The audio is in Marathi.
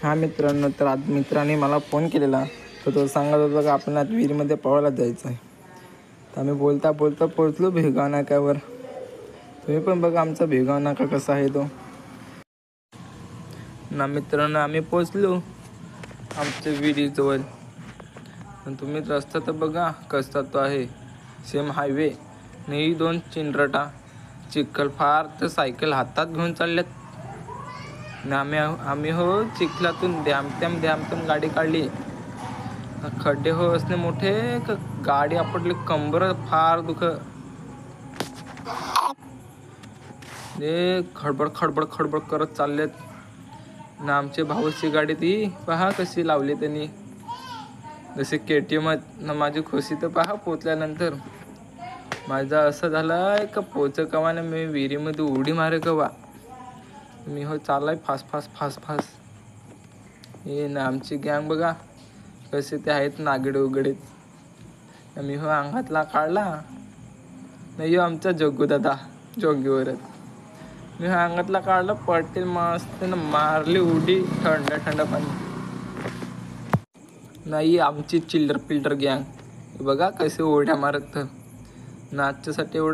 हा मित्रांनो, तर आज मित्राने मला फोन केलेला, तर तो सांगत होता की आपल्याला आज विहिरीमध्ये पोहायला जायचं आहे. तर आम्ही बोलता बोलता पोहोचलो भिगाव नाक्यावर. तुम्ही पण बघा आमचा भिगाव नाका कसा आहे तो ना. मित्रांनो, आम्ही पोहोचलो आमच्या विहिरीजवळ. आणि तुम्ही रस्ता तर बघा कसा तो आहे, सेम हायवे. नाही, 2 चिंडरटा चिखल, फार तर सायकल हातात घेऊन चालल्यात. आम्ही हो चिखलातून द्यामत्याम गाडी काढली. खड्डे हो असणे मोठे, गाडी आपटली, कंबर फार खडबड खडबड खडबड करत चाललेत ना. आमचे भाऊची गाडी ती पहा कशी लावली त्यांनी, जसे KTM ना. माझी खुशी तर पहा पोचल्यानंतर. माझा असं झालं का पोच कवा ना मी विहिरीमध्ये उडी मारे कवा. मी हो चाललाय फास्ट फास्ट फास्ट फास्ट. हे ना आमची गँग बघा कसे ते आहेत नागडे उघडे. मी हो अंगातला काढला नाही, हो आमचा जग्गू दादा जोगीवरच. मी हो अंगातला काढला, पटेल मस्त ना मारली उडी, थंड पाणी. नाही, आमची चिल्डर पिल्डर गँग बघा कसे उड्या मारत नाचच्यासाठी एवढं